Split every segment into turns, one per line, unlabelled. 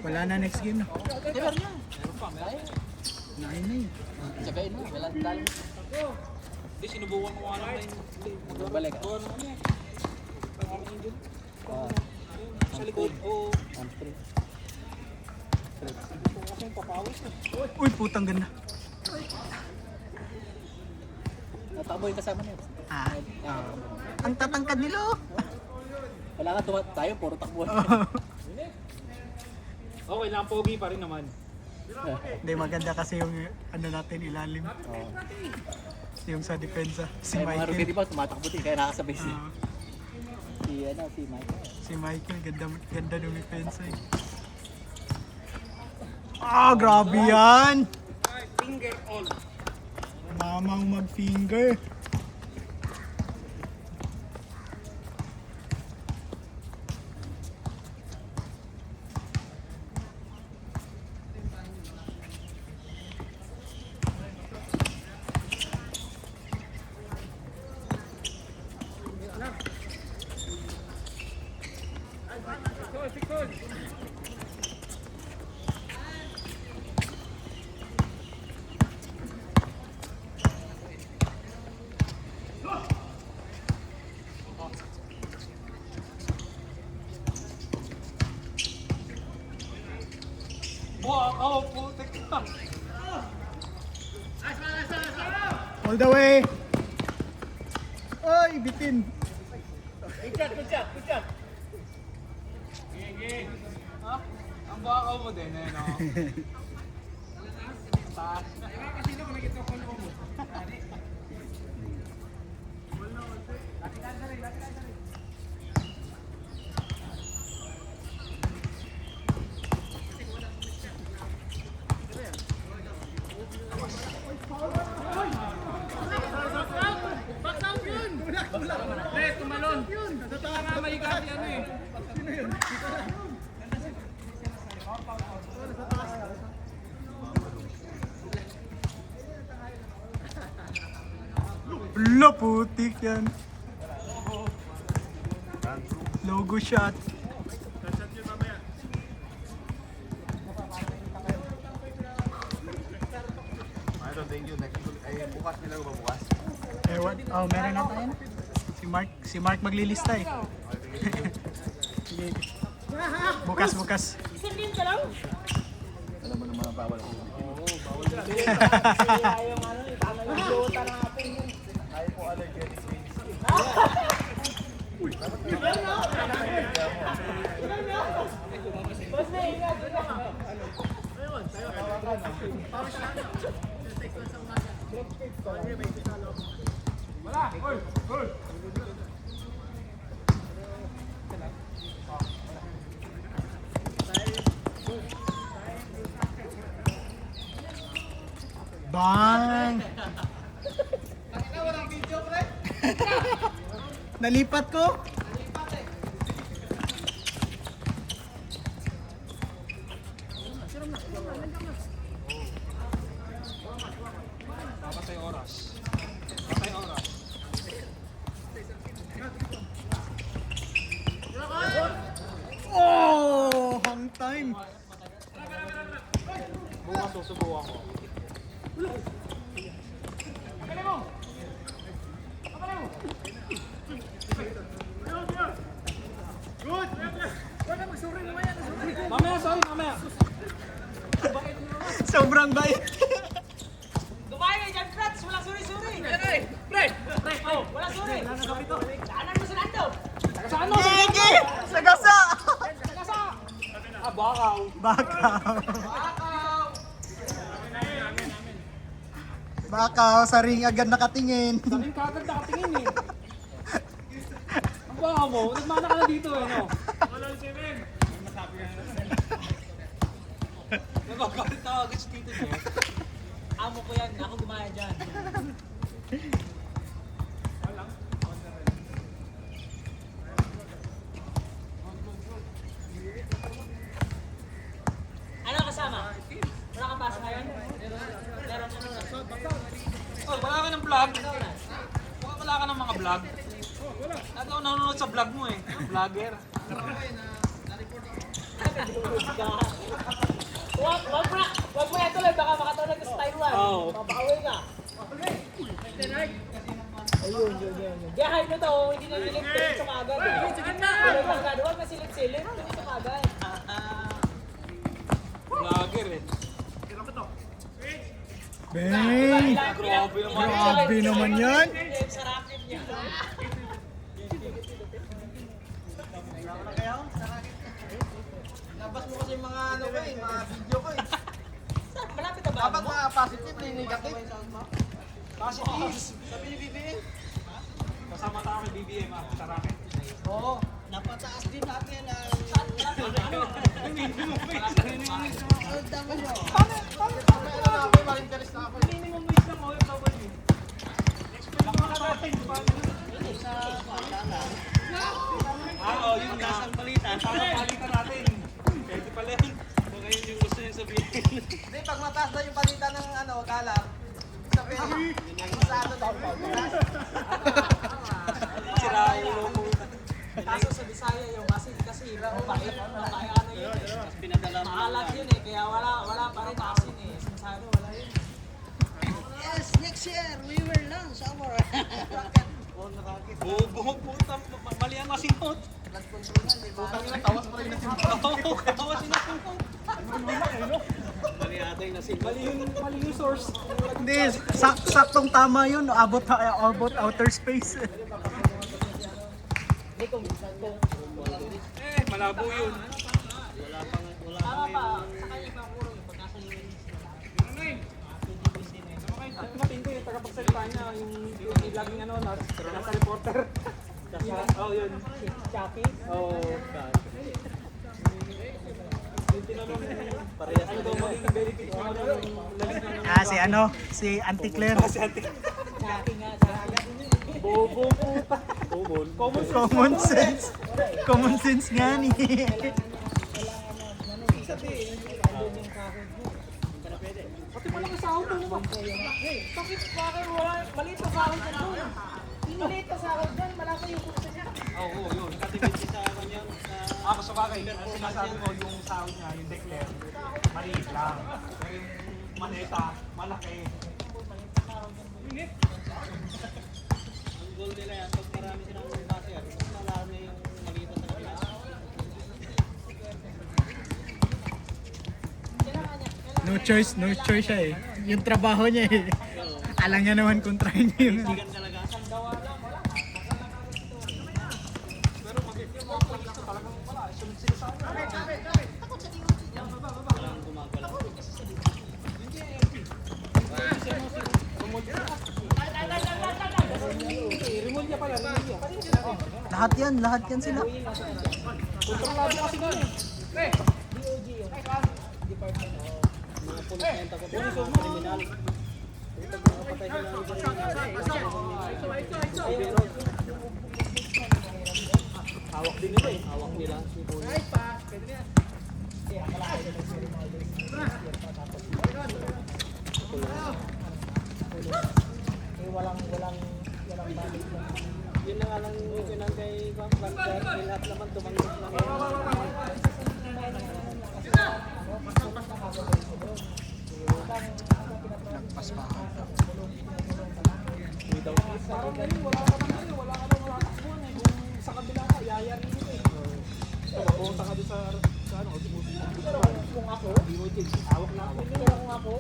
Wala na next game na.
Meron na.
Nain na yun.
Tsagain mo, wala dahil.
Hindi, sinubukan ko ano na yun.
Balik ka.
Sa likod. Oo. Kasi yung papawis na.
Uy, putang ganda.
Natakbo yung kasama niya.
Ah, ang tatangkad nila oh.
Wala ka tayo, puro takbo.
Okay lang, pogi pa rin naman.
Hindi, maganda kasi yung ano natin ilalim. Yung sa depensa. Si
Kaya mga rookie
Michael.
di ba, tumatakbo din, kaya nakasabay si
Ah,
si Michael.
si Michael, ganda ng depensa eh. Ah, grabe yan!
Finger all.
Mamang mag-finger.
Wow, putik ka.
All the way! Oy, bitin!
Ha? Ang bakaw mo din, eh, no? Taas.
Lo, putik yan. Logo shot.
Mayroon, thank you. Ay, bukas nila ba bukas?
Ewan. Oh, meron na tayo. Si Mark maglilista eh. Sige. Bukas.
Alam mo naman ang bawal ako. Ayaw ko allergetic things.
Bang! Nalipat ko?
Patay oras. Patay oras.
Oh! Hang time!
Bukas susubukan ko. Mamaya, sorry, mamaya.
Sobrang bait!
Dumayo dyan, Frats! Walang suri-suri! Pre! Oh! Walang suri! Daanan mo sa Lando!
Saan mo?
Gigi! Sagasa!
Ah, bakaw.
Bakaw! Bakaw, sa ring agad nakatingin.
Saling kagad nakatingin eh. Ang bakaw mo, nagmana ka na dito eh, no? Walang simin. Nagagalit na agad si Tito niyo.
Amo ko yan, ako gumaya dyan. Ano kasama? Wala kang pasok ngayon? Meron ano na?
Oh, wala ka ng vlog? Wala ka ng mga vlog? Ako nanonood sa vlog mo eh. Vlogger.
Wag mo yan tuloy, baka makatulog ka sa Taiwan.
Oo.
Mapakaway ka. Ayun. Gahay mo to, hindi na silip, diretso ka agad. Wala lang agad, huwag na silip-silip, diretso ka agad.
Vlogger eh.
Bang! Grabe naman yan.
Sa racket niya.
Labas mo kasi mga ano ko eh, mga video ko eh.
Malapit na ba?
Dapat mga positive, hindi negative.
Positive.
Sabi ni BBM.
Kasama tayo kay BBM ah. Sa racket.
Oo, napataas din natin ang... Ang dami nyo. Ano na ako, ma-interest na ako.
Minimum wage lang OFW. Expect mo na natin. Oo, yung nasang balita. Nasang balita natin. Pwede pala yun. Kung ngayon yung gusto niya sabihin.
Hindi, pag mataas na yung balita ng ano, dollar, sabihin, masado daw.
Sira yung logo.
Kaso sa Bisaya yung kasi mabait, ano yun eh. Maalat yun eh, kaya wala pa rin asin eh. Sumsado, wala yun.
Yes, next year, we will launch our
Buhok po ito. Mali ang masintot.
blood control na, di ba?
Tawas mo rin na Oo, tawas yung nasintot. Mali ata yung nasintot. Mali yung source.
Hindi, saktong tama yun. Abot outer space.
Malabo yun.
Tama pa, sa kanya pa puro yung pagkakalimit.
At kumating ko yung tagapagsalita niya, yung laging ano, nasa reporter. Oh, yun.
Chucky?
Oh, God. Yung tinanong, ano daw magiging benefits mo ano yung
Si Auntie Claire.
Chucky nga, Chucky.
Bobo puta. Bobo.
Common sense. Common sense nga ni.
Pati pala ang sahod mo naman. Bakit wala, maliit na sahod na doon. Maliit na sahod doon, malaki yung kursa niya.
Oo, yun. Katibid sa kanya. Ako sa bagay, ang sinasabi ko yung sahod niya, yung declare, maliit lang. Pero yung maneta, malaki. Ang goal nila yan, pag marami silang passer, malami yung maliit sa kanila.
No choice siya eh. Yung trabaho niya eh. Alam nga naman kung try niya yung...
Sigan talaga. Pero mag-i-film mo ako dito, talagang wala. Sunod sila sa akin. Walang gumagalaw. Remove niya pala, remove niya.
Lahat yan sila.
Kontrolado kasi doon eh. Mga pulis na yung taga-pulis o kriminal. Pag nakapatay sila ng hawak din nila eh. Hawak nila.
Walang balik na.
Yun na nga lang yung pinang kay Banker. Lahat naman tumanggap na ngayon.
Nagpas pa ako.
Without this, parang ganun, wala ka naman yun. Wala ka takbuhan eh. Kung sa kabila ka, yayari nito eh. Pumunta ka doon sa ano,
Kung ako,
hawak na ako.
kung ako,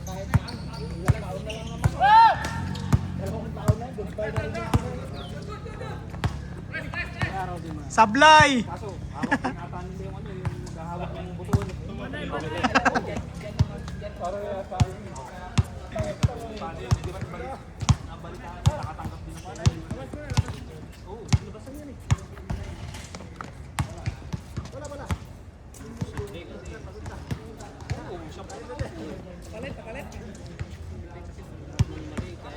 kahit saan. Ilang taon na lang naman. Dalawang taon na, goodbye na rin.
Araw din man.
Sablay!
Kaso, hawak din ata nila yung ano, yung maghahawak ng butuan. Para yata yun. Paano yun, di ba balik? Nabalitaan, nakatanggap din ako. Oo, labasan yan eh. Wala. Oo, siya pa. Palit.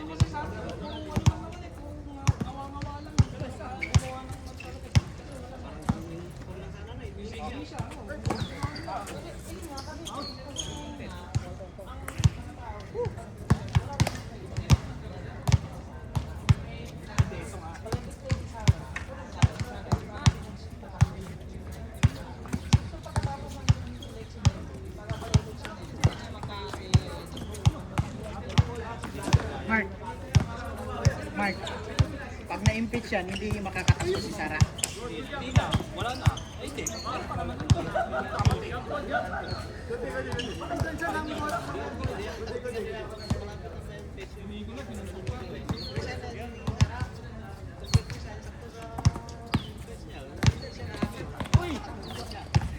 Kasi sabi ko, kung ano lang naman eh, kung awa-awa lang. Basta, gumawa ng magpalit. Kung lang sana na eh, hindi siya.
Mark, pag na-impeach yan, hindi makakatakbo si Sara.
Hindi na, wala na. Ay, hindi. Meron pa naman.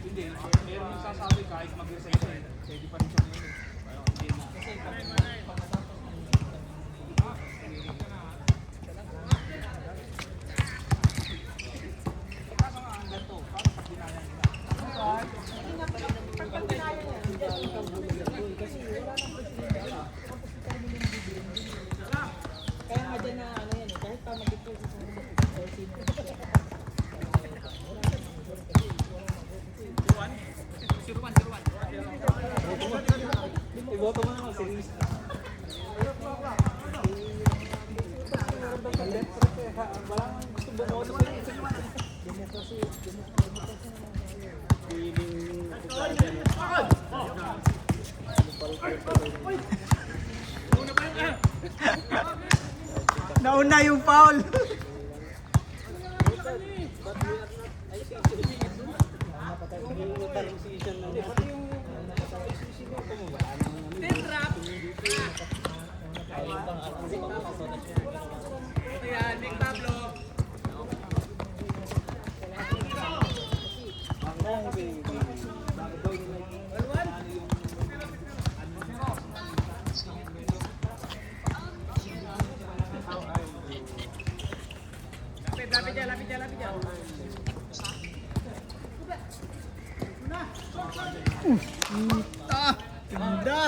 Hindi, meron yung sasabi kahit mag-resign siya, pwede pa rin siya ngayon. Hindi na.
Kaya nga dyan na ano yan eh, kahit pa mag-ipul sa sino.
Iboto mo naman si Riz.
Nauna yung foul. Ganda.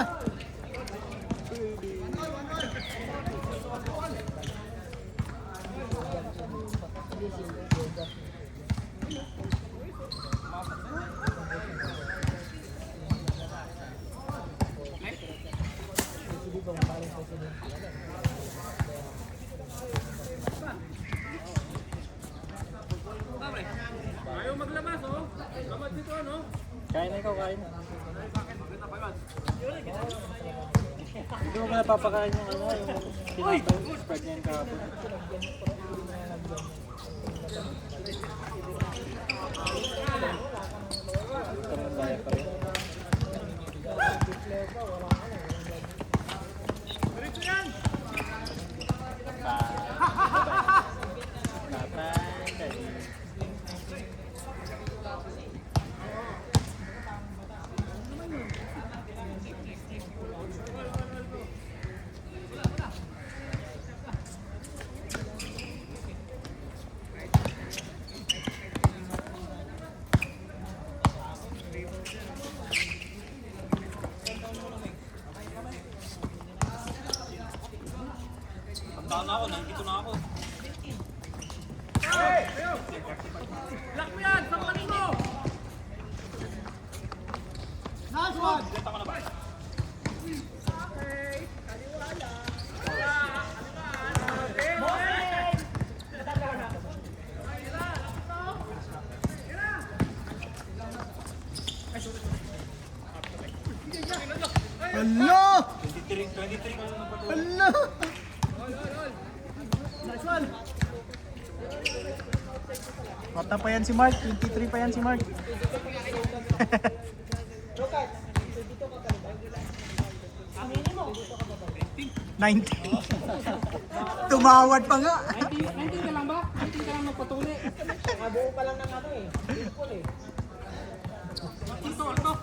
Ayaw maglabas, oh. Lamat dito, ano?
Kain na ikaw, kain. Hindi mo ba napapakain yung ano, yung spread niya yung kahapon. Parang daya pa rin.
Pagkaan na ako, nandito na ako.
Lock mo yan! Sampanin mo!
Nice one.
Dito ko na ba?
Hello.
23 ko na pa.
Hello. Nice one. Bata pa yan si Mark. 23 pa yan si Mark. 19. Tumawad pa nga.
19 ka lang ba? 19 ka lang magpatuli.
Nabuo pa lang ng ano eh. Baseball eh.
Ito, ito.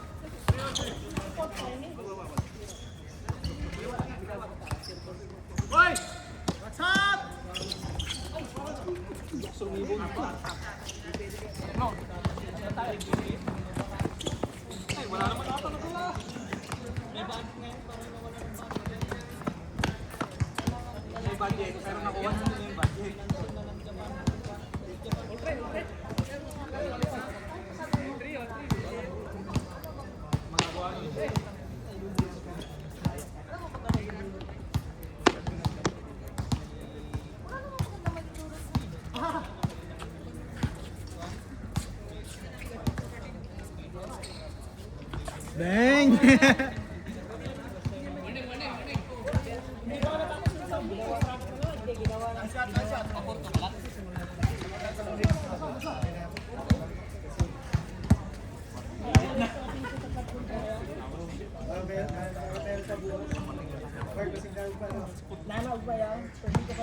Hoy! What's up? No. Ay, wala naman ata na pala. May budget, pero nakuha na yung budget.
Bang!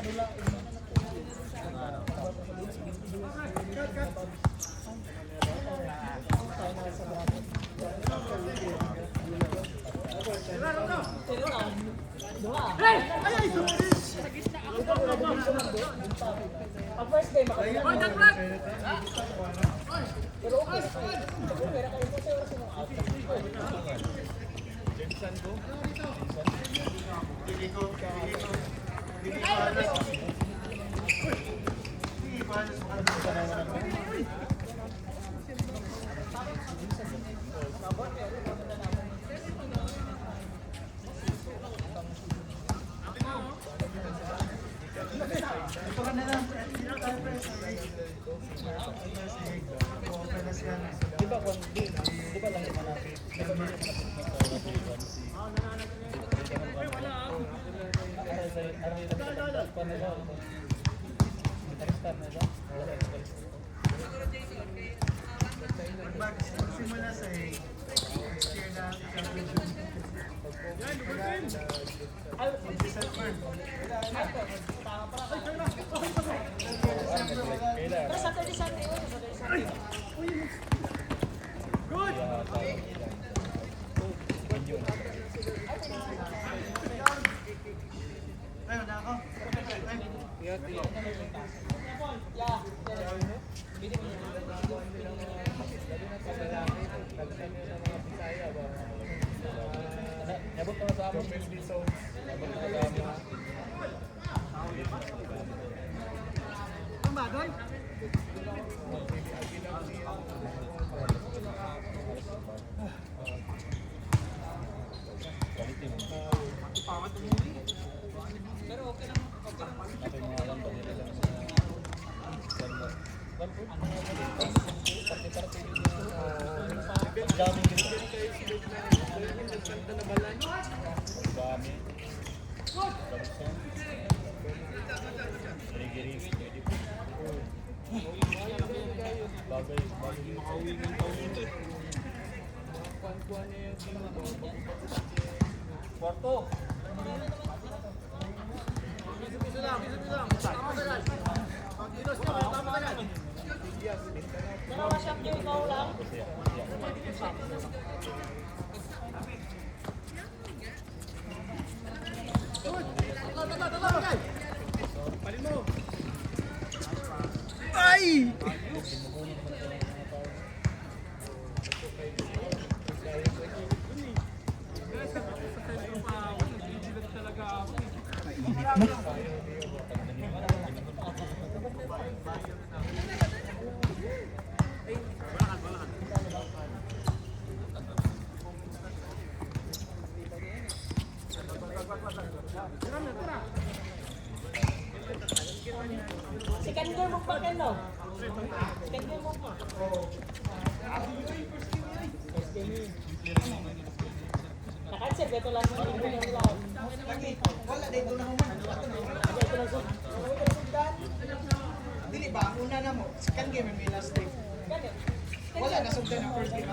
Ang first game, pero okay. Pero kayo po sa oras ng out.
Simula sa next year na
Pero Saturday, Sunday, Saturday, Sunday.
Ayun na ako.
Nabot ko na sa amin. Nabot na sa amin.
Ang bagon?
Pero okay lang, okay lang.
Ako yung mga alam pa nila lang sa daming ganito. Dami. Bangsan. Giri-giri. Bagay. Kwarto.
Dalawa shot yung ikaw lang.
Ay!
Second game mo pa kayo, no? Second game mo pa. Nakansip, ito lang mo yung game lang.
Wala, dito na human. Dili ba, una na mo. Second game, may last day. Wala, nasugdan ang first game.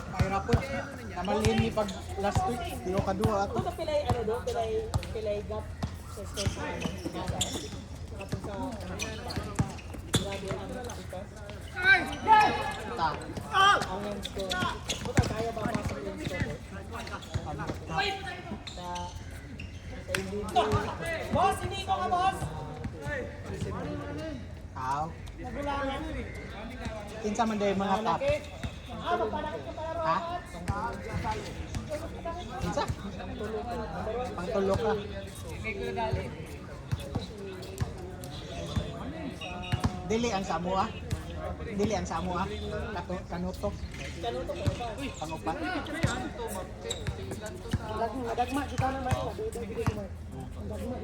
Mahirap po. Namalhin ni pag last week. Tiro ka duwa ato.
Kung pilay, ano do? Pilay gap sa score sa ano? Kapag sa grabe ang ito.
Ta.
Ang yung score. Buta kaya ba pasok yung score? Sa hindi ko. Boss, hindi ko nga boss!
Aw.
Nagulangan.
Kinsa man day mga top.
Magpanakit ka para
Ha?
rokat.
Kinsa? Pangtulo ka. Dili ang Samoa. Dili ang Samoa. Kanuto.
Kanuto ko ba?
Pangupat.
Dagma, kita naman ito. Dagma,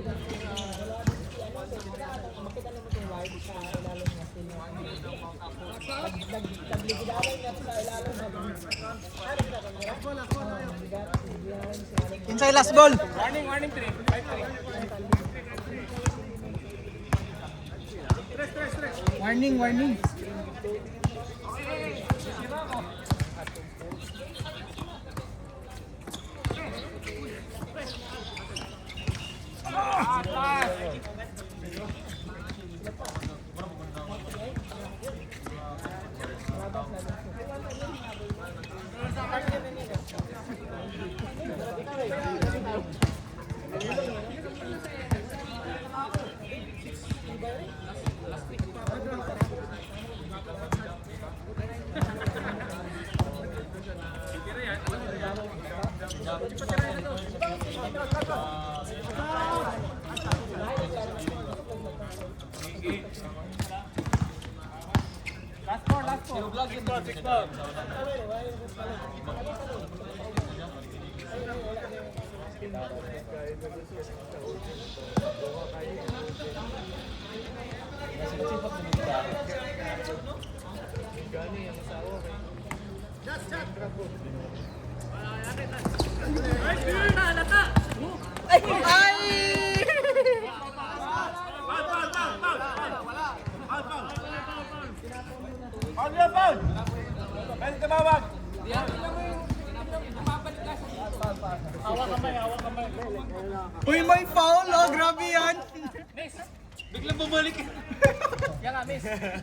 makita naman itong wide sa ilalim na sila. Nagligidalay nga sila ilalim na.
Kinsay last ball?
Warning 3. 5-3.
Warning, warning. Uy, may foul, oh, grabe yan.
Biglang bumalik.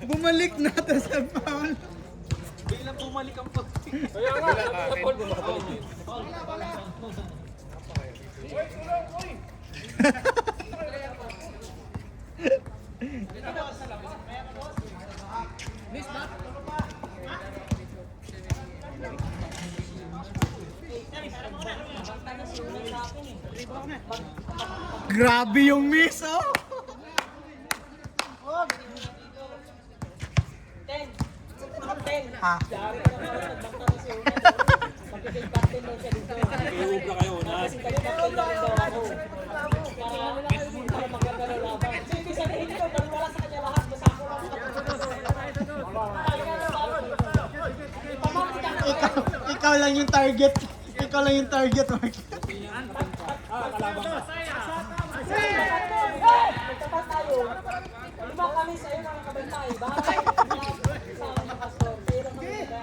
Bumalik na to sa foul.
Biglang bumalik ang pag...
Grabe yung miss, oh. Ah.
Iuog na kayo na.
Ikaw lang yung target. Ikaw lang yung target, Mark.
Nagtapas tayo. Lima kami sa'yo mga kabantay. Bakit? Kasama ng pastor. Pero maganda.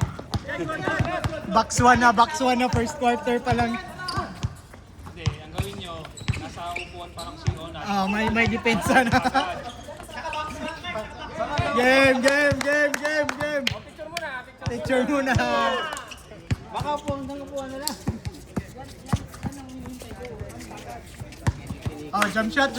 Box 1 na, first quarter pa lang.
Hindi, ang gawin nyo, nasa upuan parang si Onan.
Ah, may depensa na. Game. Picture muna.
Baka upuan na lang.
Oh, jump shot.